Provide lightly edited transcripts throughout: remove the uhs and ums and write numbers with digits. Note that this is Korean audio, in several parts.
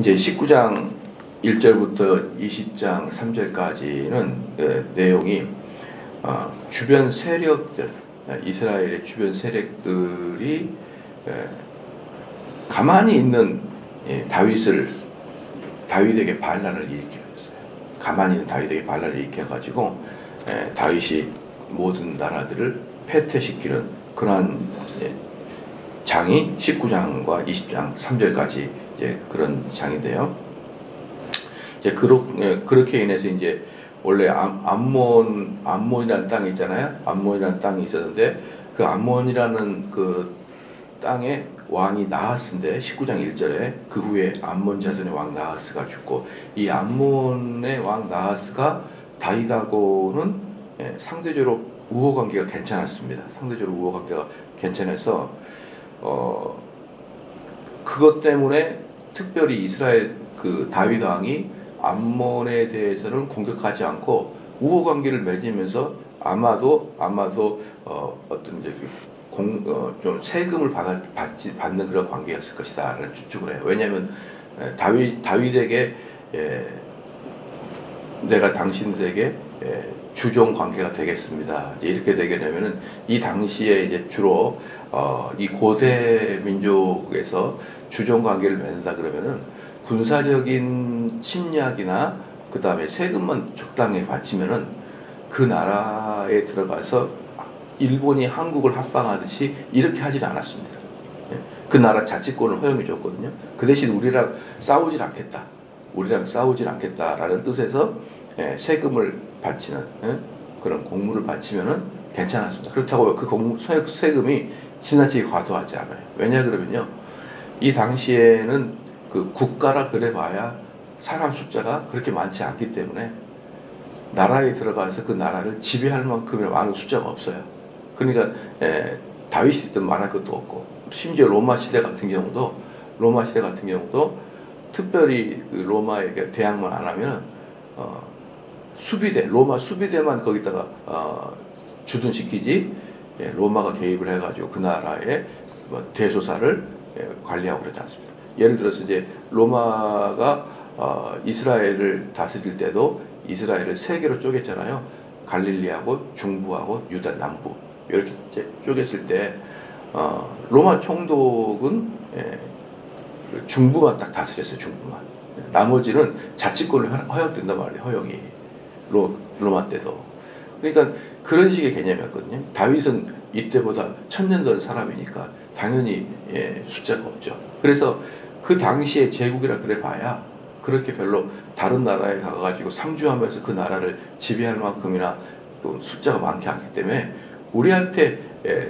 이제 19장 1절부터 20장 3절까지는 내용이 주변 세력들, 이스라엘의 주변 세력들이 가만히 있는 다윗에게 반란을 일으켰어요. 가만히 있는 다윗에게 반란을 일으켜가지고 다윗이 모든 나라들을 패퇴시키는 그러한 장이 19장과 20장 3절까지 그런 장인데요. 이제 그렇게 인해서 이제 원래 암몬이라는 땅이 있잖아요. 암몬이라는 땅이 있었는데 그 암몬이라는 그 땅의 왕이 나하스인데 19장 1절에 그 후에 암몬 자손의 왕 나하스가 죽고, 이 암몬의 왕 나하스가 다윗하고는 상대적으로 우호 관계가 괜찮았습니다. 상대적으로 우호 관계가 괜찮아서 그것 때문에 특별히 이스라엘 그 다윗 왕이 암몬에 대해서는 공격하지 않고 우호 관계를 맺으면서 아마도 어떤 이제 좀 세금을 받는 그런 관계였을 것이다라는 추측을 해요. 왜냐하면 다윗에게 내가 당신들에게 주종 관계가 되겠습니다. 이렇게 되게 되면은 이 당시에 이제 주로 이 고대 민족에서 주종 관계를 맺는다 그러면은 군사적인 침략이나 그 다음에 세금만 적당히 바치면은 그 나라에 들어가서 일본이 한국을 합방하듯이 이렇게 하지는 않았습니다. 그 나라 자치권을 허용해 줬거든요. 그 대신 우리랑 싸우질 않겠다라는 뜻에서 세금을 바치는 그런 공물을 바치면은 괜찮았습니다. 그렇다고 그 세금이 지나치게 과도하지 않아요. 왜냐 그러면요, 이 당시에는 그 국가라 그래봐야 사람 숫자가 그렇게 많지 않기 때문에 나라에 들어가서 그 나라를 지배할 만큼의 많은 숫자가 없어요. 그러니까 다윗이 있던 말할 것도 없고, 심지어 로마 시대 같은 경우도 특별히 그 로마에게 대항만 안 하면 로마 수비대만 거기다가 주둔시키지, 로마가 개입을 해가지고 그 나라의 대소사를 관리하고 그러지 않습니다. 예를 들어서 이제 로마가 이스라엘을 다스릴 때도 이스라엘을 세 개로 쪼갰잖아요. 갈릴리하고 중부하고 유다 남부 이렇게 쪼갰을 때 로마 총독은 중부만 딱 다스렸어요. 중부만. 나머지는 자치권을 허용된단 말이에요. 허용이 로마 때도. 그러니까 그런 식의 개념이었거든요. 다윗은 이때보다 1000년 전 사람이니까 당연히 숫자가 없죠. 그래서 그 당시에 제국이라 그래 봐야 그렇게 별로 다른 나라에 가가지고 상주하면서 그 나라를 지배할 만큼이나 숫자가 많지 않기 때문에 우리한테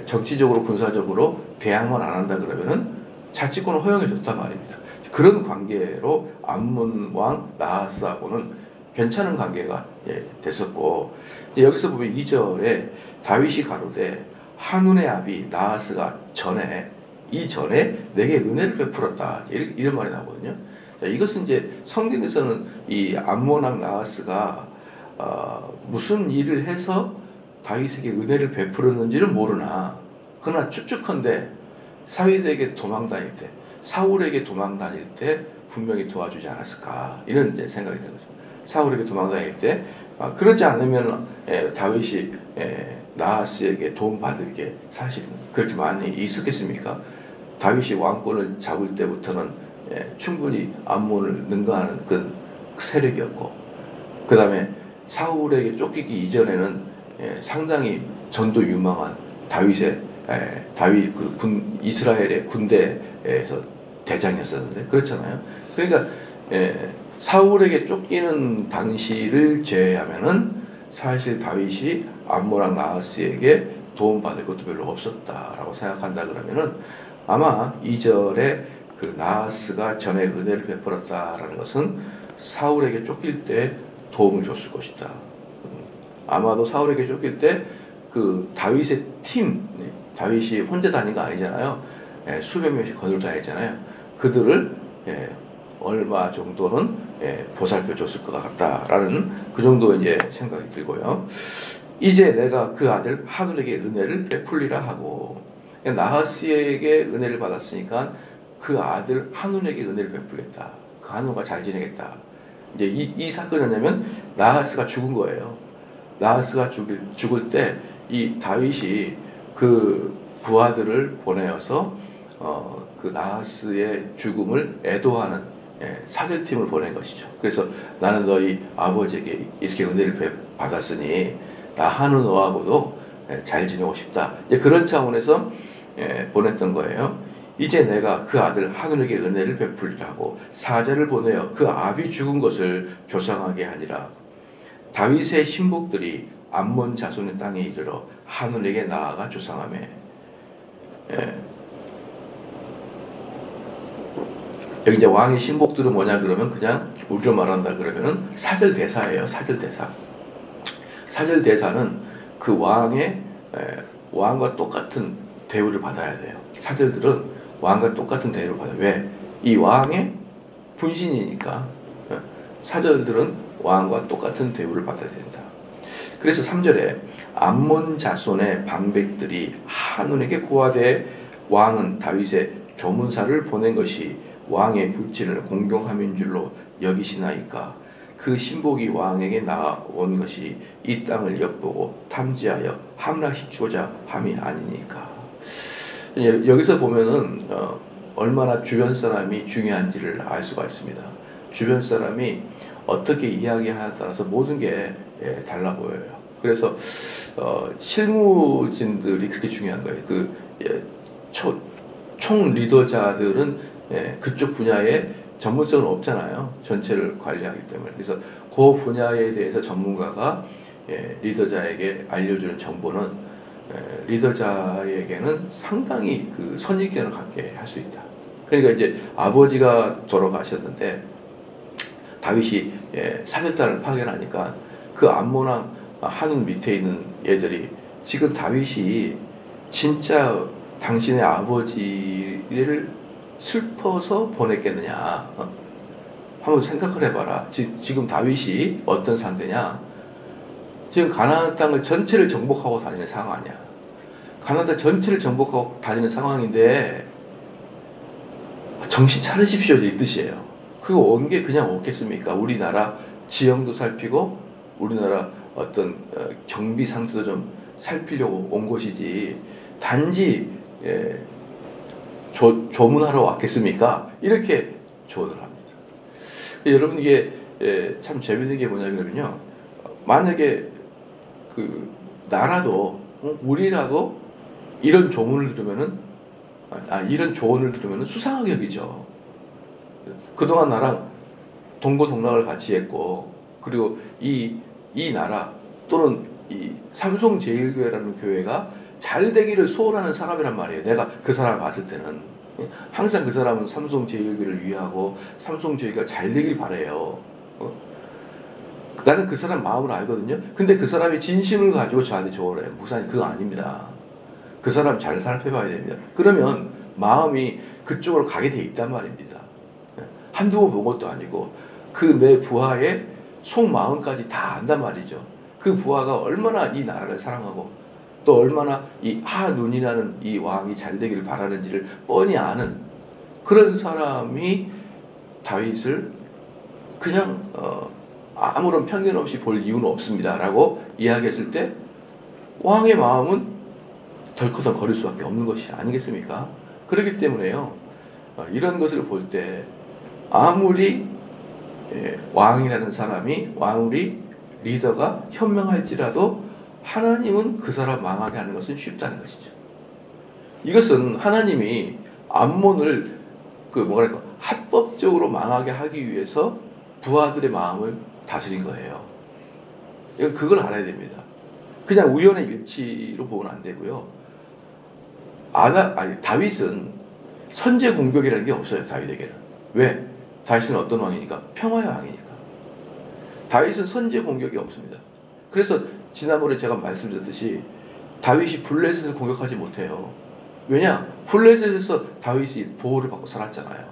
정치적으로 군사적으로 대항만 안 한다 그러면은 자치권을 허용해 줬단 말입니다. 그런 관계로 암몬 왕 나하스하고는 괜찮은 관계가 됐었고, 이제 여기서 보면 2절에 다윗이 가로되 한눈의 아비 나하스가 이전에 내게 은혜를 베풀었다, 이런 말이 나오거든요. 이것은 이제 성경에서는 이 암몬 왕 나하스가 무슨 일을 해서 다윗에게 은혜를 베풀었는지는 모르나, 그러나 추측컨대 사울에게 도망 다닐 때 분명히 도와주지 않았을까, 이런 이제 생각이 드는 거죠. 사울에게 도망 다닐 때 그렇지 않으면 다윗이 나하스에게 도움받을 게 사실 그렇게 많이 있었겠습니까? 다윗이 왕권을 잡을 때부터는 충분히 암몬을 능가하는 그 세력이었고, 그 다음에 사울에게 쫓기기 이전에는 상당히 전도 유망한 다윗 이스라엘의 군대에서 대장이었었는데, 그렇잖아요. 그러니까 사울에게 쫓기는 당시를 제외하면은 사실 다윗이 암몬 나하스에게 도움받을 것도 별로 없었다라고 생각한다 그러면은 아마 2절에 그 나하스가 전에 은혜를 베풀었다라는 것은 사울에게 쫓길 때 도움을 줬을 것이다. 아마도 사울에게 쫓길 때 그 다윗의 다윗이 혼자 다닌 거 아니잖아요. 수백 명씩 거느려 다녔잖아요. 그들을 얼마 정도는 보살펴 줬을 것 같다라는 그 정도 이제 생각이 들고요. 이제 내가 그 아들 하눌에게 은혜를 베풀리라 하고, 나하스에게 은혜를 받았으니까 그 아들 하눌에게 은혜를 베풀겠다. 그 그 한우가 잘 지내겠다. 이제 이 사건이 뭐냐면 나하스가 죽은 거예요. 나하스가 죽을 때 이 다윗이 그 부하들을 보내어서 그 나하스의 죽음을 애도하는 사절팀을 보낸 것이죠. 그래서 나는 너희 아버지에게 이렇게 은혜를 받았으니 나 한우 너하고도 잘 지내고 싶다. 이제 그런 차원에서 보냈던 거예요. 이제 내가 그 아들 한우에게 은혜를 베풀리라고 사자를 보내어 그 아비 죽은 것을 조상하게 하니라. 다윗의 신복들이 암몬 자손의 땅에 이르러 한우에게 나아가 조상하며. 여기 이제 왕의 신복들은 뭐냐 그러면 그냥 우리로 말한다 그러면은 사절대사예요. 사절대사. 사절대사는 그 왕과 똑같은 대우를 받아야 돼요. 사절들은 왕과 똑같은 대우를 받아요. 왜? 이 왕의 분신이니까. 사절들은 왕과 똑같은 대우를 받아야 된다. 그래서 3절에 암몬 자손의 방백들이 한눈에게 고하되 왕은 다윗의 조문사를 보낸 것이 왕의 불친을 공경함인 줄로 여기시나이까. 그 신복이 왕에게 나온 것이 이 땅을 엿보고 탐지하여 함락시키고자 함이 아니니까. 여기서 보면은 얼마나 주변 사람이 중요한지를 알 수가 있습니다. 주변 사람이 어떻게 이야기하느냐에 따라서 모든 게 달라 보여요. 그래서 실무진들이 그렇게 중요한 거예요. 총 리더자들은 그쪽 분야에 전문성은 없잖아요. 전체를 관리하기 때문에. 그래서 그 분야에 대해서 전문가가 리더자에게 알려주는 정보는 리더자에게는 상당히 그 선입견을 갖게 할 수 있다. 그러니까 이제 아버지가 돌아가셨는데 다윗이 사절단을 파견하니까 그 암몬왕 한운 밑에 있는 애들이 지금 다윗이 진짜 당신의 아버지를 슬퍼서 보냈겠느냐. 한번 생각을 해봐라. 지금 다윗이 어떤 상태냐. 지금 가나안 땅을 전체를 정복하고 다니는 상황이야. 가나안 땅 전체를 정복하고 다니는 상황인데 정신 차리십시오 이 뜻이에요. 그거 온 게 그냥 없겠습니까? 우리나라 지형도 살피고 우리나라 어떤 경비 상태도 좀 살피려고 온 것이지 단지 조문하러 왔겠습니까? 이렇게 조언을 합니다. 여러분 이게 참 재밌는 게 뭐냐 그러면요. 만약에 그 나라도 우리라도 이런 조문을 들으면은 이런 조언을 들으면은 수상하게 여기죠. 그동안 나랑 동고동락을 같이 했고 그리고 이 나라 또는 이 삼성제일교회라는 교회가 잘 되기를 소원하는 사람이란 말이에요. 내가 그 사람을 봤을 때는 항상 그 사람은 삼성제일교회를 위하고 삼성제일교회가 잘 되길 바라요. 나는 그 사람 마음을 알거든요. 근데 그 사람이 진심을 가지고 저한테 조언을 해요. 목사님 그거 아닙니다. 그 사람 잘 살펴봐야 됩니다. 그러면 마음이 그쪽으로 가게 돼 있단 말입니다. 한두 번 본 것도 아니고 그 내 부하의 속마음까지 다 안단 말이죠. 그 부하가 얼마나 이 나라를 사랑하고 또 얼마나 이 한눈이라는 이 왕이 잘 되기를 바라는지를 뻔히 아는 그런 사람이 다윗을 그냥 아무런 편견 없이 볼 이유는 없습니다 라고 이야기했을 때 왕의 마음은 덜커덩 거릴 수밖에 없는 것이 아니겠습니까? 그렇기 때문에요. 이런 것을 볼 때 아무리 왕이라는 사람이 아무리 리더가 현명할지라도 하나님은 그 사람 망하게 하는 것은 쉽다는 것이죠. 이것은 하나님이 암몬을 합법적으로 망하게 하기 위해서 부하들의 마음을 다스린 거예요. 그걸 알아야 됩니다. 그냥 우연의 일치로 보면 안 되고요. 다윗은 선제 공격이라는 게 없어요. 다윗에게는. 왜? 다윗은 어떤 왕이니까? 평화의 왕이니까. 다윗은 선제 공격이 없습니다. 그래서 지난번에 제가 말씀드렸듯이 다윗이 블레셋을 공격하지 못해요. 왜냐? 블레셋에서 다윗이 보호를 받고 살았잖아요.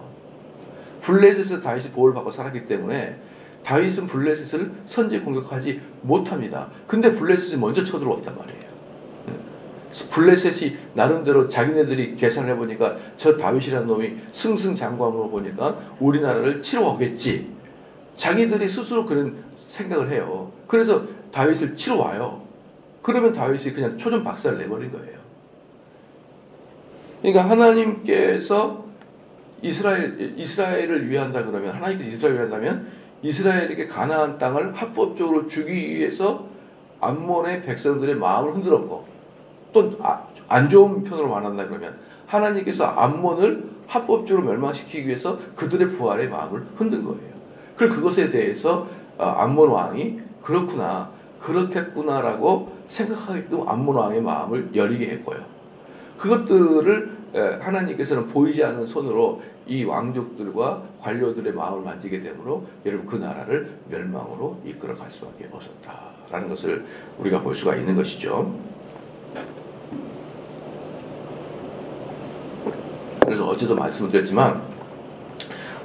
블레셋에서 다윗이 보호를 받고 살았기 때문에 다윗은 블레셋을 선제 공격하지 못합니다. 근데 블레셋이 먼저 쳐들어왔단 말이에요. 블레셋이 나름대로 자기네들이 계산해 보니까 저 다윗이라는 놈이 승승장구함을 보니까 우리나라를 치러 오겠지. 자기들이 스스로 그런 생각을 해요. 그래서 다윗을 치러 와요. 그러면 다윗이 그냥 초전박살을 내버린 거예요. 그러니까 하나님께서 이스라엘을 위한다 그러면, 하나님께서 이스라엘을 위한다면 이스라엘에게 가나안 땅을 합법적으로 주기 위해서 암몬의 백성들의 마음을 흔들었고, 또 안 좋은 편으로 말한다 그러면 하나님께서 암몬을 합법적으로 멸망시키기 위해서 그들의 부활의 마음을 흔든 거예요. 그리고 그것에 대해서 암몬 왕이 그렇구나, 그렇겠구나라고 생각하게끔 암몬 왕의 마음을 여리게 했고요. 그것들을 하나님께서는 보이지 않는 손으로 이 왕족들과 관료들의 마음을 만지게 되므로 여러분 그 나라를 멸망으로 이끌어 갈 수밖에 없었다라는 것을 우리가 볼 수가 있는 것이죠. 그래서 어제도 말씀을 드렸지만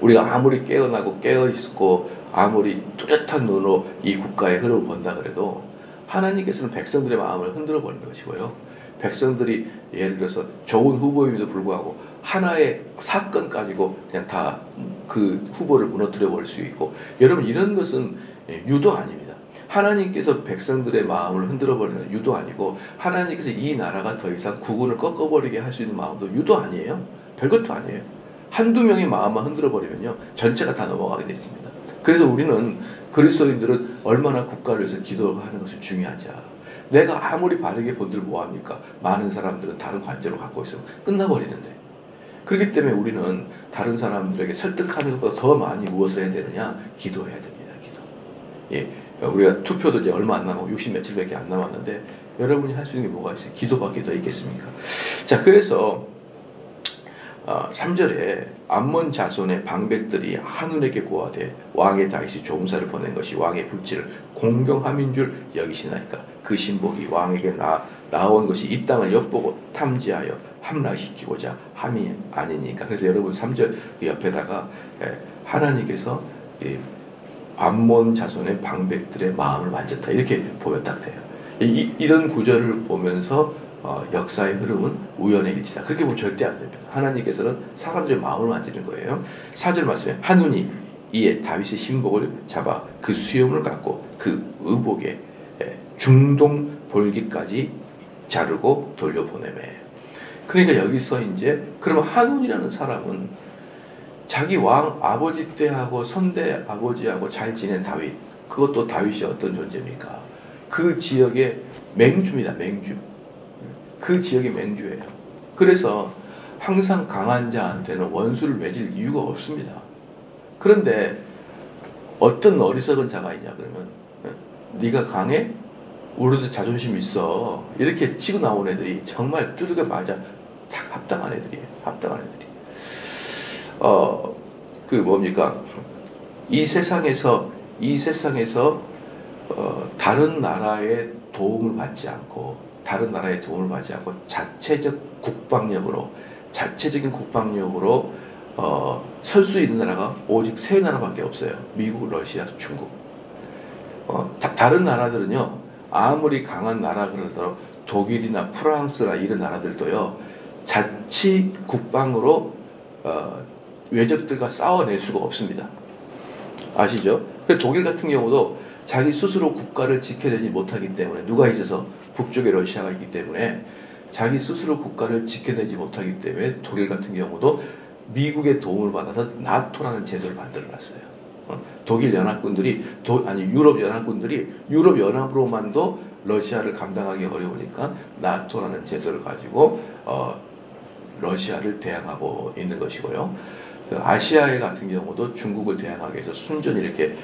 우리가 아무리 깨어나고 깨어있고 아무리 뚜렷한 눈으로 이 국가의 흐름을 본다 그래도 하나님께서는 백성들의 마음을 흔들어 버리는 것이고요. 백성들이 예를 들어서 좋은 후보임에도 불구하고 하나의 사건 가지고 그냥 다 그 후보를 무너뜨려 버릴 수 있고, 여러분 이런 것은 유도 아닙니다. 하나님께서 백성들의 마음을 흔들어 버리는 유도 아니고, 하나님께서 이 나라가 더 이상 국운을 꺾어버리게 할 수 있는 마음도 유도 아니에요. 별것도 아니에요. 한두 명의 마음만 흔들어 버리면요 전체가 다 넘어가게 돼 있습니다. 그래서 우리는 그리스도인들은 얼마나 국가를 위해서 기도하는 것이 중요하냐. 내가 아무리 바르게 본들 뭐합니까? 많은 사람들은 다른 관점을 갖고 있으면 끝나버리는데. 그렇기 때문에 우리는 다른 사람들에게 설득하는 것보다 더 많이 무엇을 해야 되느냐? 기도해야 됩니다. 기도. 예, 우리가 투표도 이제 얼마 안 남았고 60 며칠밖에 안 남았는데 여러분이 할 수 있는 게 뭐가 있어요? 기도밖에 더 있겠습니까? 자, 그래서 3절에 암몬 자손의 방백들이 한눈에게 고하되 왕의 다윗이 조음사를 보낸 것이 왕의 불지를 공경함인 줄 여기시나이까. 그 신복이 왕에게 나온 것이 이 땅을 엿보고 탐지하여 함락시키고자 함이 아니니까. 그래서 여러분 3절 그 옆에다가 하나님께서 암몬 자손의 방백들의 마음을 만졌다 이렇게 보면 딱 돼요. 이런 구절을 보면서 역사의 흐름은 우연의 일치다 그렇게 보면 절대 안 됩니다. 하나님께서는 사람들의 마음을 만지는 거예요. 4절 말씀에 한눈이 이에 다윗의 신복을 잡아 그 수염을 깎고 그 의복에 중동 볼기까지 자르고 돌려보내매. 그러니까 여기서 이제 그러면 한눈이라는 사람은 자기 왕 아버지 때하고 선대 아버지하고 잘 지낸 다윗, 그것도 다윗이 어떤 존재입니까? 그 지역의 맹주입니다. 맹주. 그 지역의 맹주예요. 그래서 항상 강한 자한테는 원수를 맺을 이유가 없습니다. 그런데 어떤 어리석은 자가 있냐 그러면 네가 강해? 우리도 자존심 있어. 이렇게 치고 나온 애들이 정말 두들겨 맞아 합당한 애들이에요. 합당한 애들이. 그 뭡니까? 이 세상에서 다른 나라의 도움을 받지 않고 자체적인 국방력으로 설 수 있는 나라가 오직 세 나라밖에 없어요. 미국, 러시아, 중국. 다른 나라들은요, 아무리 강한 나라 그러더라도 독일이나 프랑스나 이런 나라들도요, 자치 국방으로 외적들과 싸워낼 수가 없습니다. 아시죠? 독일 같은 경우도 자기 스스로 국가를 지켜내지 못하기 때문에, 누가 있어서 북쪽에 러시아가 있기 때문에 자기 스스로 국가를 지켜내지 못하기 때문에 독일 같은 경우도 미국의 도움을 받아서 나토라는 제도를 만들어놨어요. 독일 연합군들이 유럽 연합군들이 유럽 연합으로만도 러시아를 감당하기 어려우니까 나토라는 제도를 가지고 러시아를 대항하고 있는 것이고요. 아시아의 같은 경우도 중국을 대항하기 위해서 순전히 이렇게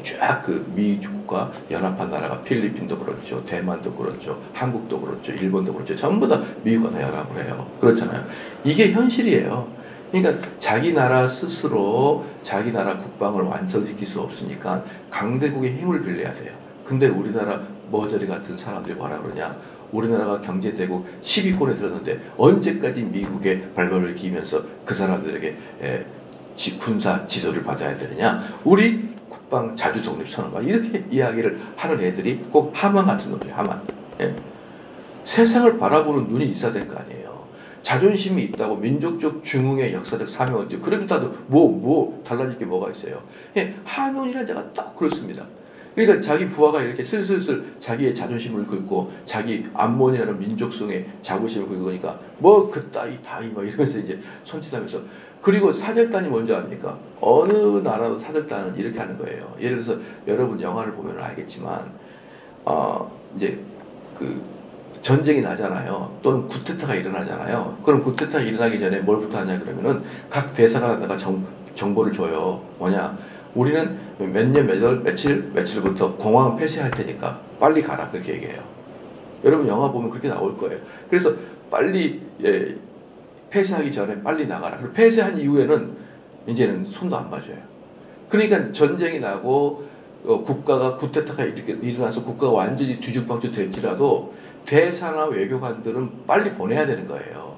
쫙 그 미국과 연합한 나라가 필리핀도 그렇죠, 대만도 그렇죠, 한국도 그렇죠, 일본도 그렇죠. 전부 다 미국과 다 연합을 해요. 그렇잖아요. 이게 현실이에요. 그러니까 자기 나라 스스로 자기 나라 국방을 완성시킬 수 없으니까 강대국의 힘을 빌려야 돼요. 근데 우리나라 머저리 같은 사람들이 뭐라 그러냐? 우리나라가 경제대국 10위권에 들었는데 언제까지 미국의 발버둥을 기면서 그 사람들에게 군사 지도를 받아야 되느냐? 우리 국방 자주 독립 선언, 이렇게 이야기를 하는 애들이 꼭 하만 같은 놈이에요. 하만. 예. 세상을 바라보는 눈이 있어야 될 거 아니에요. 자존심이 있다고 민족적 중흥의 역사적 사명을 띠고 그러면서도 뭐 달라질 게 뭐가 있어요. 한온이라는 자가 딱 그렇습니다. 그러니까 자기 부하가 이렇게 슬슬슬 자기의 자존심을 긁고 자기 암몬이라는 민족성의 자부심을 긁으니까 뭐 그따위 다이 뭐 이러면서 이제 손짓하면서 그리고 사절단이 뭔지 압니까? 어느 나라도 사절단은 이렇게 하는 거예요. 예를 들어서 여러분 영화를 보면 알겠지만 이제 그 전쟁이 나잖아요. 또는 쿠데타가 일어나잖아요. 그럼 쿠데타가 일어나기 전에 뭘부터 하냐 그러면은 각 대사관에다가 정보를 줘요. 뭐냐? 우리는 몇 년, 몇 월, 며칠부터 공항 폐쇄할 테니까 빨리 가라. 그렇게 얘기해요. 여러분 영화 보면 그렇게 나올 거예요. 그래서 빨리 폐쇄하기 전에 빨리 나가라. 그리고 폐쇄한 이후에는 이제는 손도 안 봐줘요. 그러니까 전쟁이 나고 국가가 쿠데타가 이렇게 일어나서 국가가 완전히 뒤죽박죽 될지라도 대사나 외교관들은 빨리 보내야 되는 거예요.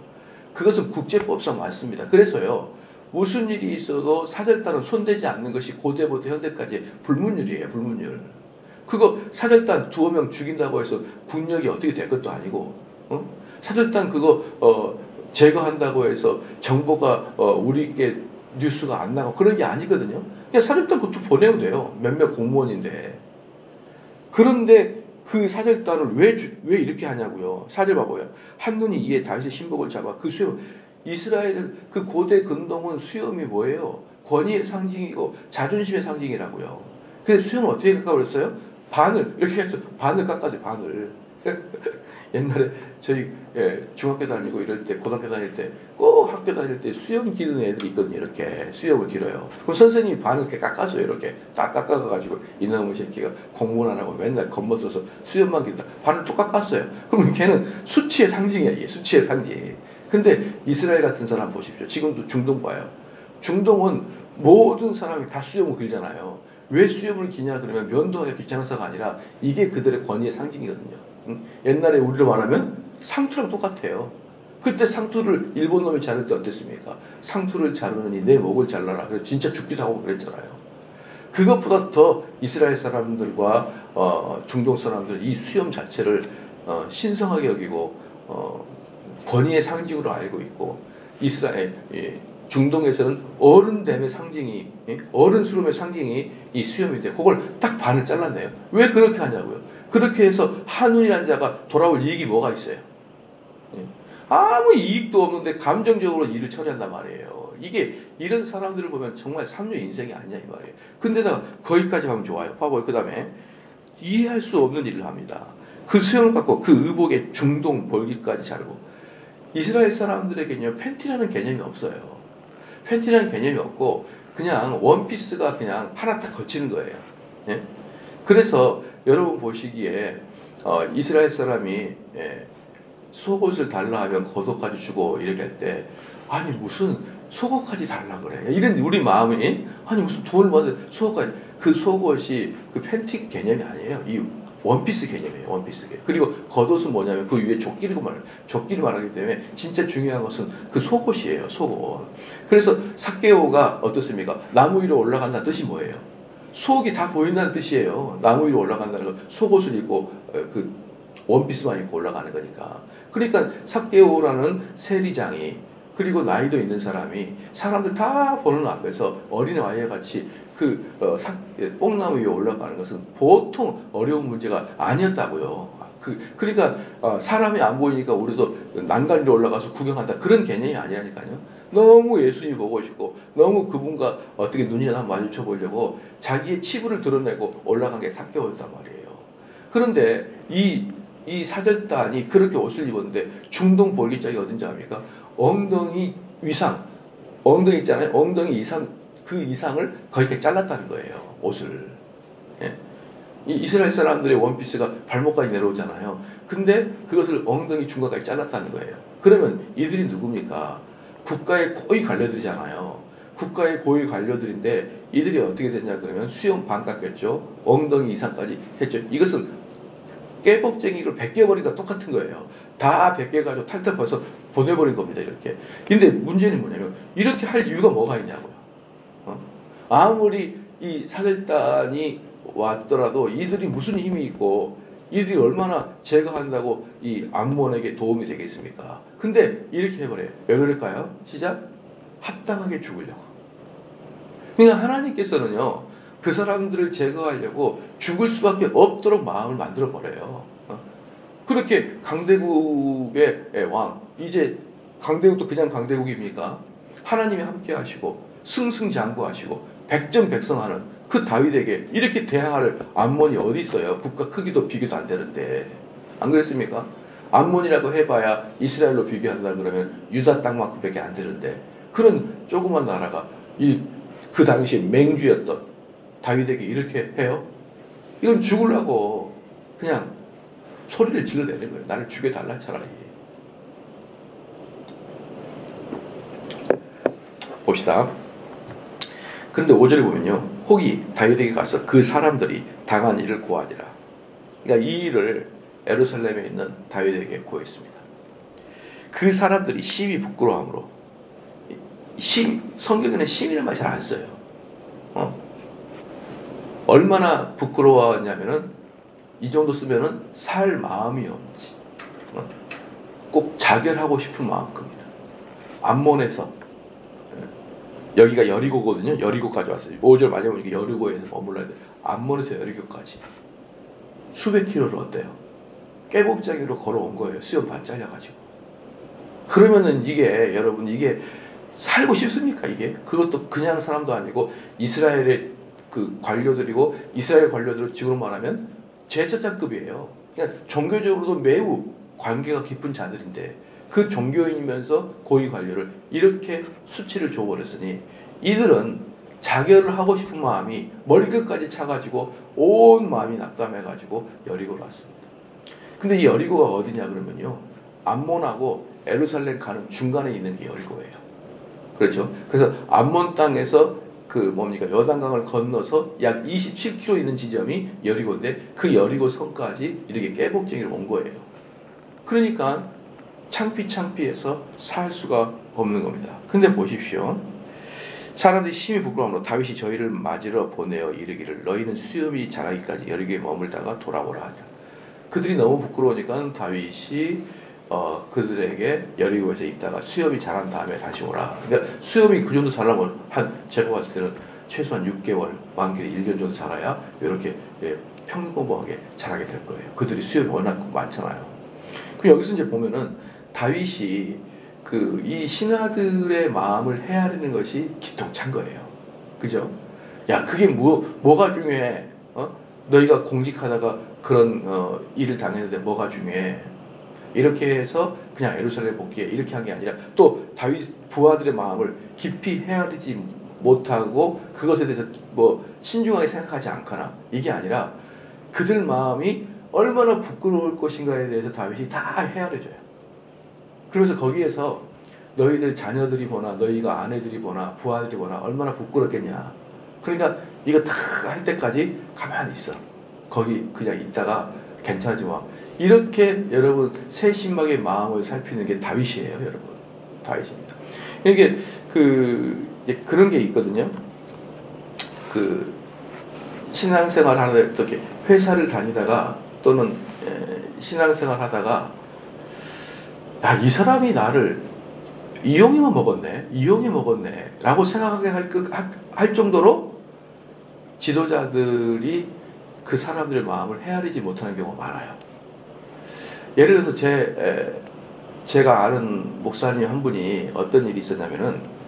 그것은 국제법상 맞습니다. 그래서요. 무슨 일이 있어도 사절단은 손대지 않는 것이 고대부터 현대까지 불문율이에요. 불문율. 그거 사절단 두어 명 죽인다고 해서 국력이 어떻게 될 것도 아니고 사절단 그거 제거한다고 해서 정보가 우리께 뉴스가 안 나고 그런 게 아니거든요. 그냥 사절단 그것도 보내면 돼요. 몇몇 공무원인데. 그런데 그 사절단을 왜 이렇게 하냐고요. 사절 봐봐요. 한눈이 이에 다윗의 신복을 잡아 그 수염. 이스라엘 그 고대 근동은 수염이 뭐예요? 권위의 상징이고 자존심의 상징이라고요. 그래서 수염을 어떻게 깎아버렸어요? 반을 이렇게 해서 반을 깎아줘. 반을. 옛날에 저희 중학교 다니고 이럴 때 고등학교 다닐 때 꼭 학교 다닐 때 수염 기르는 애들이 있거든요. 이렇게 수염을 길어요. 그럼 선생님이 반을 이렇게 깎아줘요. 이렇게 딱 깎아가지고 이놈의 새끼가 공부는 안 하고 맨날 겁먹어서 수염만 기른다. 반을 또 깎았어요. 그러면 걔는 수치의 상징이야. 이게 수치의 상징. 근데 이스라엘 같은 사람 보십시오. 지금도 중동 봐요. 중동은 모든 사람이 다 수염을 길잖아요. 왜 수염을 기냐 그러면 면도하기가 귀찮아서가 아니라 이게 그들의 권위의 상징이거든요. 옛날에 우리로 말하면 상투랑 똑같아요. 그때 상투를 일본 놈이 자를 때 어땠습니까? 상투를 자르느니 내 목을 잘라라. 그래서 진짜 죽기도 하고 그랬잖아요. 그것보다 더 이스라엘 사람들과 중동 사람들 이 수염 자체를 신성하게 여기고 권위의 상징으로 알고 있고 이스라엘 중동에서는 어른됨의 상징이 어른스러움의 상징이 이 수염인데 그걸 딱 반을 잘랐네요. 왜 그렇게 하냐고요. 그렇게 해서 한눈이라는 자가 돌아올 이익이 뭐가 있어요? 아무 이익도 없는데 감정적으로 일을 처리한단 말이에요. 이게 이런 사람들을 보면 정말 삼류의 인생이 아니냐 이 말이에요. 근데다가 거기까지 하면 좋아요. 봐봐요. 그 다음에 이해할 수 없는 일을 합니다. 그 수염을 갖고 그 의복의 중동 볼기까지 자르고 이스라엘 사람들에게는요 팬티라는 개념이 없어요. 팬티라는 개념이 없고 그냥 원피스가 그냥 하나 딱 걸치는 거예요. 예? 그래서 여러분 보시기에 이스라엘 사람이 속옷을 달라 하면 겉옷까지 주고 이렇게 할 때 아니 무슨 속옷까지 달라 그래. 이런 우리 마음이 아니 무슨 돈을 받아 속옷까지 그 속옷이 그 팬티 개념이 아니에요. 이 원피스 개념이에요. 원피스 개념. 그리고 겉옷은 뭐냐면 그 위에 조끼를 말하기 때문에 진짜 중요한 것은 그 속옷이에요. 속옷. 그래서 삭개오가 어떻습니까? 나무 위로 올라간다는 뜻이 뭐예요? 속이 다 보인다는 뜻이에요. 나무 위로 올라간다는 거. 속옷을 입고 그 원피스만 입고 올라가는 거니까. 그러니까 삭개오라는 세리장이 그리고 나이도 있는 사람이 사람들 다 보는 앞에서 어린아이와 같이 뽕나무 위에 올라가는 것은 보통 어려운 문제가 아니었다고요. 그러니까 사람이 안 보이니까 우리도 난간 위로 올라가서 구경한다. 그런 개념이 아니라니까요. 너무 예수님이 보고 싶고 너무 그분과 어떻게 눈이나 마주쳐 보려고 자기의 치부를 드러내고 올라간 게 삭개오였단 말이에요. 그런데 이 사절단이 그렇게 옷을 입었는데 중동 볼기짝이 어딘지 압니까? 엉덩이 위상, 엉덩이 있잖아요. 엉덩이 이상, 그 이상을 거기까지 잘랐다는 거예요. 옷을. 예. 이 이스라엘 사람들의 원피스가 발목까지 내려오잖아요. 근데 그것을 엉덩이 중간까지 잘랐다는 거예요. 그러면 이들이 누굽니까? 국가의 고위 관료들이잖아요. 국가의 고위 관료들인데 이들이 어떻게 됐냐 그러면 수염 반 깎였죠. 엉덩이 이상까지 했죠. 이것은 깨복쟁이를 벗겨버리니까 똑같은 거예요. 다 벗겨가지고 탈탈 벗어 보내버린 겁니다. 이렇게. 근데 문제는 뭐냐면 이렇게 할 이유가 뭐가 있냐고요. 아무리 이 사절단이 왔더라도 이들이 무슨 힘이 있고 이들이 얼마나 제거한다고 이 암몬에게 도움이 되겠습니까? 근데 이렇게 해버려요. 왜 그럴까요? 시작. 합당하게 죽으려고. 그러니까 하나님께서는요, 그 사람들을 제거하려고 죽을 수밖에 없도록 마음을 만들어 버려요. 그렇게 강대국의 왕, 이제 강대국도 그냥 강대국입니까? 하나님이 함께 하시고 승승장구하시고 백전백승하는 그 다윗에게 이렇게 대항할 암몬이 어디 있어요? 국가 크기도 비교도 안 되는데. 안 그랬습니까? 암몬이라고 해봐야 이스라엘로 비교한다 그러면 유다 땅만큼밖에 안 되는데, 그런 조그만 나라가 그 당시 맹주였던 다윗에게 이렇게 해요? 이건 죽으려고 그냥 소리를 질러대는 거예요. 나를 죽여달라 차라리. 봅시다. 그런데 5절에 보면요, 혹이 다윗에게 가서 그 사람들이 당한 일을 고하니라. 그러니까 이 일을 예루살렘에 있는 다윗에게 고했습니다. 그 사람들이 심히 부끄러워함으로, 성경에는 심이라는 말 잘 안 써요. 얼마나 부끄러워하냐면은 이 정도 쓰면은 살 마음이 없지. 꼭 자결하고 싶은 마음입니다. 암몬에서, 여기가 여리고거든요. 여리고까지 왔어요. 5절 마지막에 보니까 여리고에서 머물러야 돼요. 암몬에서 여리고까지 수백 킬로를 어때요? 깨복장이로 걸어온 거예요. 수염 반 잘려가지고. 그러면은 이게, 여러분, 이게 살고 싶습니까? 이게? 그것도 그냥 사람도 아니고 이스라엘의 그 관료들이고, 이스라엘 관료들을 지금으로 말하면 제사장급이에요. 그러니까 종교적으로도 매우 관계가 깊은 자들인데, 그 종교인이면서 고위 관료를 이렇게 수치를 줘버렸으니 이들은 자결을 하고 싶은 마음이 머리끝까지 차가지고 온 마음이 낙담해가지고 여리고로 왔습니다. 근데 이 여리고가 어디냐 그러면요, 암몬하고 예루살렘 가는 중간에 있는 게 여리고예요. 그렇죠? 그래서 암몬 땅에서 그 뭡니까, 여단강을 건너서 약 27km 있는 지점이 여리고인데, 그 여리고 성까지 이렇게 깨복쟁이로 온 거예요. 그러니까 창피해서 살 수가 없는 겁니다. 근데 보십시오. 사람들이 심히 부끄러움으로 다윗이 저희를 맞으러 보내어 이르기를 너희는 수염이 자라기까지 여리고에 머물다가 돌아오라 하냐. 그들이 너무 부끄러우니까 다윗이 그들에게 여리고에서 있다가 수염이 자란 다음에 다시 오라. 그러니까 수염이 그 정도 자라면 제가 봤을 때는 최소한 6개월, 많게는 1년 정도 자라야 이렇게 평범하게 자라게 될 거예요. 그들이 수염이 워낙 많잖아요. 그럼 여기서 이제 보면은 다윗이 이 신하들의 마음을 헤아리는 것이 기똥찬 거예요. 그죠? 야, 그게 뭐가 중요해? 너희가 공직하다가 그런 일을 당했는데 뭐가 중요해? 이렇게 해서 그냥 예루살렘 복귀해 이렇게 한 게 아니라, 또 다윗 부하들의 마음을 깊이 헤아리지 못하고 그것에 대해서 뭐 신중하게 생각하지 않거나, 이게 아니라 그들 마음이 얼마나 부끄러울 것인가에 대해서 다윗이 다 헤아려줘요. 그러면서 거기에서 너희들 자녀들이 보나, 너희가 아내들이 보나, 부하들이 보나 얼마나 부끄럽겠냐. 그러니까 이거 다 할 때까지 가만히 있어. 거기 그냥 있다가 괜찮지 마. 이렇게 여러분 세심하게 마음을 살피는 게 다윗이에요, 여러분. 다윗입니다. 이게 그런 게 있거든요. 신앙생활 하는데 어떻게 회사를 다니다가 또는 신앙생활 하다가, 야, 이 사람이 나를 이용해만 먹었네 라고 생각하게 할 정도로 지도자들이 그 사람들의 마음을 헤아리지 못하는 경우가 많아요. 예를 들어서 제가 아는 목사님 한 분이 어떤 일이 있었냐면은,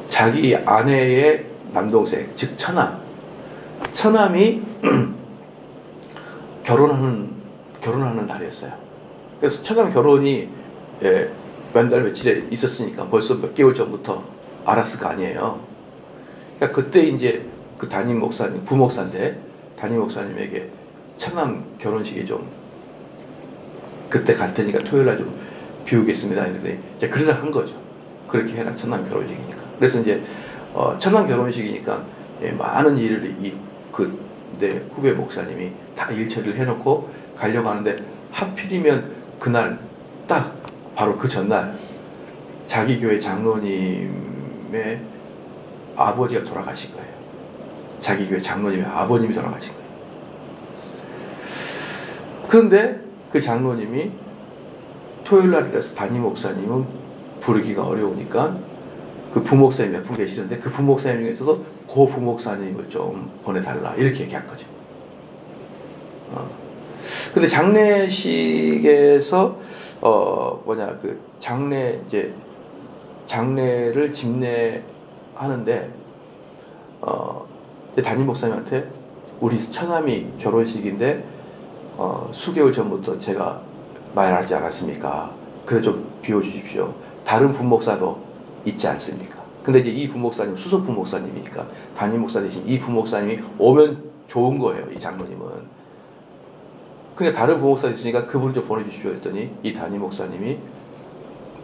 자기 아내의 남동생, 즉 처남이 결혼하는 날이었어요. 그래서 처남 결혼이 몇 달 며칠에 있었으니까 벌써 몇 개월 전부터 알았을 거 아니에요. 그러니까 그때 이제 그 담임 목사님, 부목사인데 담임 목사님에게 처남 결혼식에 좀 그때 갈 테니까 토요일날 좀 비우겠습니다. 이랬더니 이제 그러다 한 거죠. 그렇게 해라, 처남 결혼식이니까. 그래서 이제 처남 결혼식이니까 많은 일을 내 후배 목사님이 다 일 처리를 해놓고 가려고 하는데, 하필이면 그날 딱 바로 그 전날 자기 교회 장로님이 목사님의 아버지가 돌아가신 거예요. 자기 교회 장로님의 아버님이 돌아가신 거예요. 그런데 그 장로님이 토요일날이라서 담임 목사님은 부르기가 어려우니까 그 부목사님 몇 분 계시는데 그 부목사님 중에서도 그 부목사님을 좀 보내달라 이렇게 얘기한 거죠. 근데 장례식에서 그 장례를 집례하는데 담임 목사님한테 우리 처남이 결혼식인데 수개월 전부터 제가 말하지 않았습니까? 그래서 좀 비워주십시오. 다른 부목사도 있지 않습니까? 근데 이제 이 부목사님 수석 부목사님이니까 담임 목사 대신 이 부목사님이 오면 좋은 거예요. 이 장로님은. 그러니까 다른 부목사 있으니까 그분을 좀 보내주십시오 했더니 이 담임 목사님이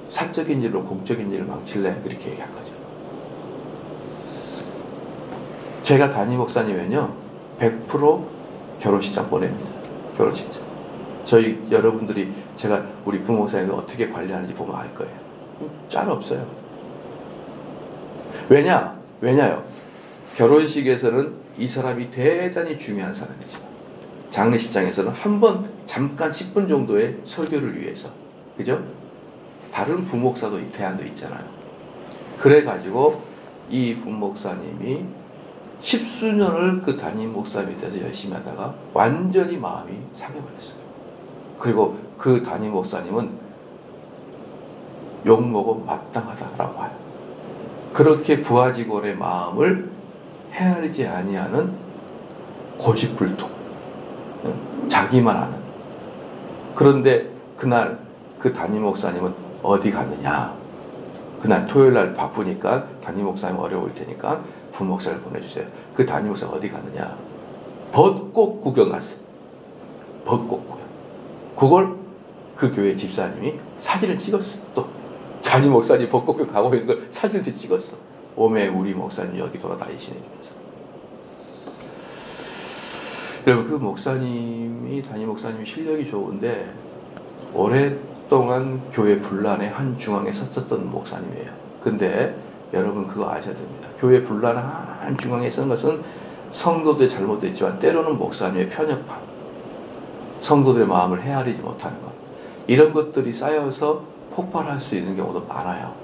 사적인 일로 공적인 일을 망칠래 그렇게 얘기한 거죠. 제가 담임 목사님은요 100% 결혼식장 보냅니다. 결혼식장. 저희 여러분들이 제가 우리 부목사님을 어떻게 관리하는지 보면 알 거예요. 짤 없어요. 왜냐요? 결혼식에서는 이 사람이 대단히 중요한 사람이죠. 장례식장에서는 한 번 잠깐 10분 정도의 설교를 위해서, 그죠? 다른 부목사도 대안도 있잖아요. 그래가지고 이 부목사님이 10수년을 그 담임 목사님에 대해서 열심히 하다가 완전히 마음이 상해버렸어요. 그리고 그 담임 목사님은 욕먹어 마땅하다라고 해요. 그렇게 부하직원의 마음을 헤아리지 아니하는 고집불통, 자기만 아는. 그런데 그날 그 담임 목사님은 어디 갔느냐? 그날 토요일날 바쁘니까 담임 목사님 어려울 테니까 부목사를 보내주세요. 그 담임 목사가 어디 갔느냐? 벚꽃 구경 갔어요. 벚꽃 구경. 그걸 그 교회 집사님이 사진을 찍었어. 또 담임 목사님 벚꽃 구경 가고 있는 걸 사진을 찍었어. 오메 우리 목사님 여기 돌아다니시네. 여러분 그 목사님이 담임 목사님이 실력이 좋은데 오랫동안 교회 분란의 한 중앙에 섰었던 목사님이에요. 근데 여러분 그거 아셔야 됩니다. 교회 분란 한 중앙에 서는 것은 성도들의 잘못도 있지만 때로는 목사님의 편협함, 성도들의 마음을 헤아리지 못하는 것, 이런 것들이 쌓여서 폭발할 수 있는 경우도 많아요.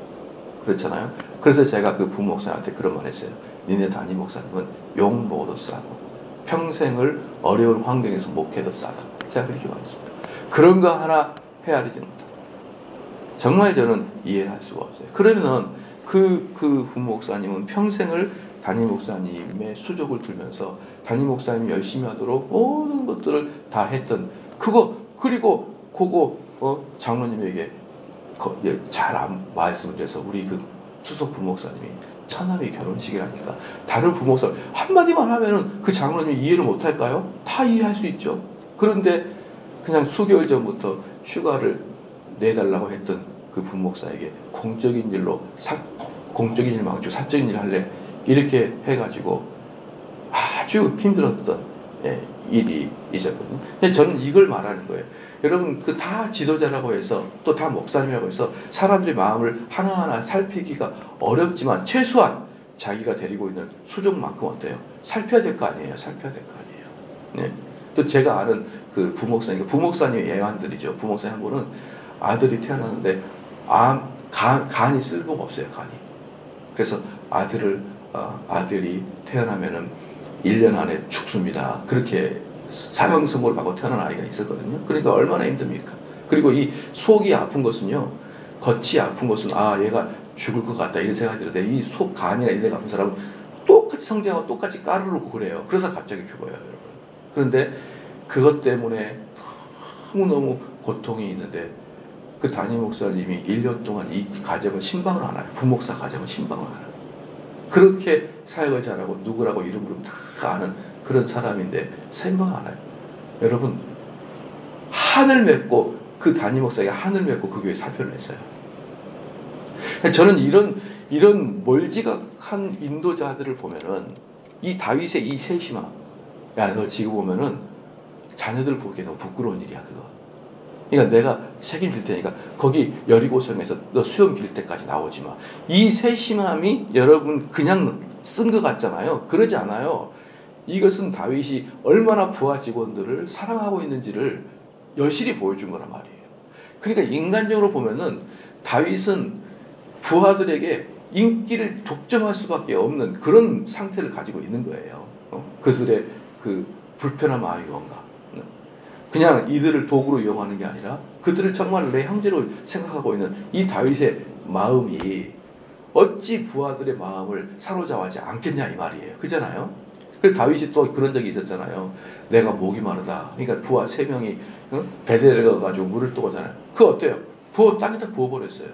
그렇잖아요. 그래서 제가 그 부목사님한테 그런 말 했어요. 니네 담임 목사님은 욕 먹어도 싸고 평생을 어려운 환경에서 목회도 싸다. 제가 그렇게 말했습니다. 그런 거 하나 헤아리지 못하다. 정말 저는 이해할 수가 없어요. 그러면은 그 부목사님은 평생을 담임 목사님의 수족을 들면서 담임 목사님이 열심히 하도록 모든 것들을 다 했던 그거, 그리고 그거 장로님에게 잘 말씀을 해서 우리 그 수석 부목사님이 처남이 결혼식이라니까 다른 부목사 한마디만 하면은 그 장로님이 이해를 못할까요? 다 이해할 수 있죠. 그런데 그냥 수개월 전부터 휴가를 내달라고 했던 그 부목사에게 공적인 일로 공적인 일 망치고 사적인 일 할래 이렇게 해가지고 아주 힘들었던 일이 있었거든요. 저는 이걸 말하는 거예요. 여러분 그 다 지도자라고 해서 또 다 목사님이라고 해서 사람들의 마음을 하나하나 살피기가 어렵지만 최소한 자기가 데리고 있는 수족만큼 어때요? 살펴야 될 거 아니에요. 살펴야 될 거 아니에요. 네. 또 제가 아는 그 부목사님의 애완들이죠. 부목사님 한 분은 아들이 태어났는데 간이 쓸모가 없어요. 간이. 그래서 아들이 태어나면은 1년 안에 죽습니다. 그렇게 사형 선고를 받고 태어난 아이가 있었거든요. 그러니까 얼마나 힘듭니까? 그리고 이 속이 아픈 것은요, 겉이 아픈 것은 얘가 죽을 것 같다 이런 생각이 드는데 이 속 간이나 이런 데가 아픈 사람은 똑같이 성장하고 똑같이 까르르고 그래요. 그러다 갑자기 죽어요, 여러분. 그런데 그것 때문에 너무너무 고통이 있는데 그 담임 목사님이 1년 동안 이 가정을 신방을 안 해요. 부목사 가정을 신방을 안 해요. 그렇게 사역을 잘하고 누구라고 이름 부르면 다 아는 그런 사람인데 생각 안 해요. 여러분 한을 맺고 그 담임 목사가 한을 맺고 그 교회 사표를 냈어요. 저는 이런 멀지각한 인도자들을 보면은 이 다윗의 이 세심함, 야 너 지금 보면은 자녀들 보기에 너무 부끄러운 일이야 그거. 그러니까 내가 책임질 테니까 거기 여리고성에서 너 수염 길 때까지 나오지 마. 이 세심함이 여러분 그냥 쓴 것 같잖아요. 그러지 않아요. 이것은 다윗이 얼마나 부하 직원들을 사랑하고 있는지를 여실히 보여준 거란 말이에요. 그러니까 인간적으로 보면은 다윗은 부하들에게 인기를 독점할 수밖에 없는 그런 상태를 가지고 있는 거예요. 그들의 그 불편한 마음이 뭔가. 그냥 이들을 도구로 이용하는 게 아니라 그들을 정말 내 형제로 생각하고 있는 이 다윗의 마음이 어찌 부하들의 마음을 사로잡지 않겠냐 이 말이에요. 그잖아요. 그래서 다윗이 또 그런 적이 있었잖아요. 내가 목이 마르다. 그러니까 부하 3명이 베델에 가가지고 물을 떠오잖아요. 그거 어때요? 땅에다 부어버렸어요.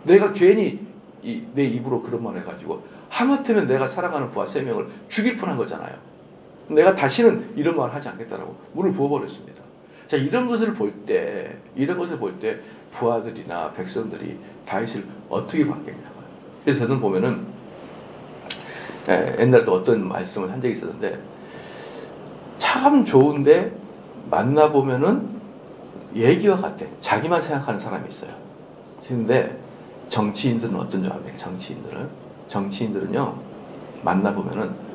내가 괜히 내 입으로 그런 말 해가지고 하마터면 내가 사랑하는 부하 3명을 죽일 뻔한 거잖아요. 내가 다시는 이런 말 하지 않겠다라고 물을 부어버렸습니다. 자, 이런 것을 볼 때 부하들이나 백성들이 다윗을 어떻게 봤겠냐고요. 그래서 저는 보면은 옛날에도 어떤 말씀을 한 적이 있었는데 참 좋은데 만나보면은 얘기와 같아. 자기만 생각하는 사람이 있어요. 근데 정치인들은 어떤 줄 압니까? 정치인들은요 만나보면은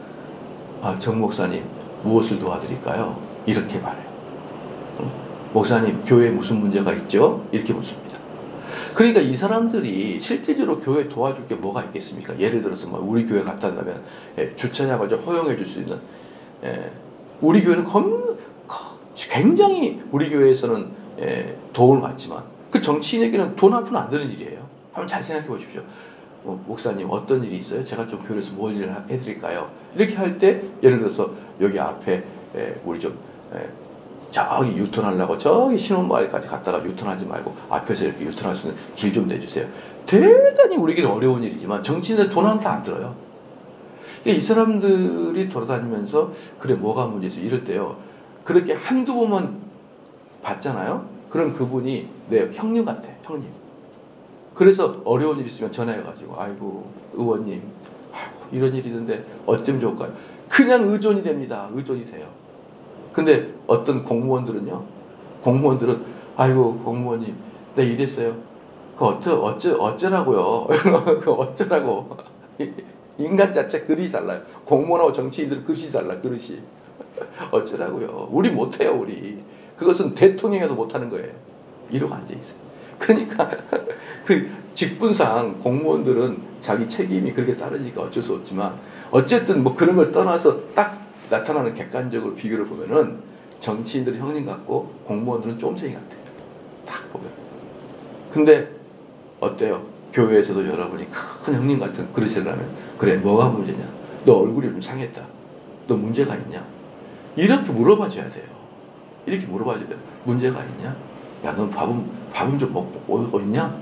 정 목사님 무엇을 도와드릴까요? 이렇게 말해요. 목사님 교회에 무슨 문제가 있죠? 이렇게 묻습니다. 그러니까 이 사람들이 실질적으로 교회에 도와줄 게 뭐가 있겠습니까? 예를 들어서 우리 교회 갔다 온다면 주차장을 좀 허용해 줄 수 있는 우리 교회는 굉장히 우리 교회에서는 도움을 받지만 그 정치인에게는 돈 한 푼 안 드는 일이에요. 한번 잘 생각해 보십시오. 목사님 어떤 일이 있어요? 제가 좀 교회에서 뭘 일을 해드릴까요? 이렇게 할 때 예를 들어서 여기 앞에 우리 좀 저기 유턴하려고 저기 신혼마을까지 갔다가 유턴하지 말고 앞에서 이렇게 유턴할 수 있는 길 좀 내주세요. 대단히 우리에게 어려운 일이지만 정치인들 돈 한 푼 안 들어요. 이 사람들이 돌아다니면서 그래 뭐가 문제지 이럴 때요. 그렇게 한두 번만 봤잖아요. 그럼 그분이 내 형님 같아. 형님. 그래서 어려운 일 있으면 전화해가지고 아이고 의원님 이런 일이 있는데 어쩜 좋을까요? 그냥 의존이 됩니다. 의존이 돼요. 근데 어떤 공무원들은 아이고 공무원님 내 이랬어요. 어쩌라고요. 어쩌라고. 인간 자체 그릇이 달라요. 공무원하고 정치인들 그릇이 달라. 그릇이. 어쩌라고요. 우리 못해요. 우리. 그것은 대통령에도 못하는 거예요. 이러고 앉아있어요. 그러니까 그 직분상 공무원들은 자기 책임이 그렇게 따르니까 어쩔 수 없지만 어쨌든 그런 걸 떠나서 딱 나타나는 객관적으로 비교를 보면은 정치인들은 형님 같고 공무원들은 쫌생이 같아요. 딱 보면. 근데 어때요? 교회에서도 여러분이 큰 형님 같은 그러시려면 그래 뭐가 문제냐? 너 얼굴이 좀 상했다. 너 문제가 있냐? 이렇게 물어봐 줘야 돼요. 이렇게 물어봐 줘야 돼요. 문제가 있냐? 야, 넌 밥은 좀 먹고 오고 있냐?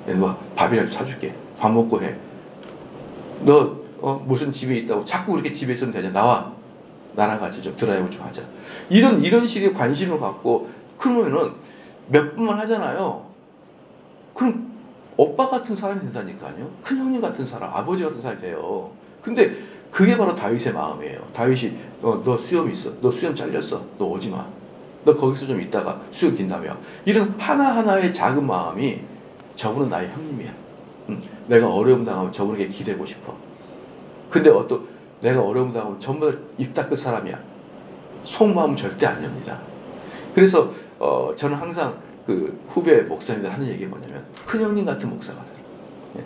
너 밥이라도 사줄게. 밥 먹고 해. 너 무슨 집에 있다고 자꾸 그렇게 집에 있으면 되냐? 나와. 나랑 같이 좀 드라이브 좀 하자. 이런 식의 관심을 갖고 그러면은 몇 분만 하잖아요. 그럼 오빠 같은 사람이 된다니까요. 큰 형님 같은 사람, 아버지 같은 사람이 돼요. 근데 그게 바로 다윗의 마음이에요. 다윗이 너 수염 있어. 너 수염 잘렸어. 너 오지 마. 너 거기서 좀 있다가 수염 긴다며. 이런 하나하나의 작은 마음이 저분은 나의 형님이야. 내가 어려움 당하면 저분에게 기대고 싶어. 근데 내가 어려움 당하면 전부 다 입 닦을 사람이야. 속마음 절대 안 엽니다. 그래서 저는 항상 그 후배 목사님들 하는 얘기가 뭐냐면 큰 형님 같은 목사가 돼요.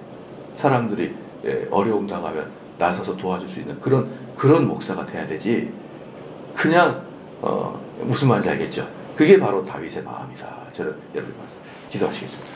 사람들이 어려움 당하면 나서서 도와줄 수 있는 그런 목사가 돼야 되지. 그냥 무슨 말인지 알겠죠? 그게 바로 다윗의 마음이다. 저는 여러분 기도하시겠습니다.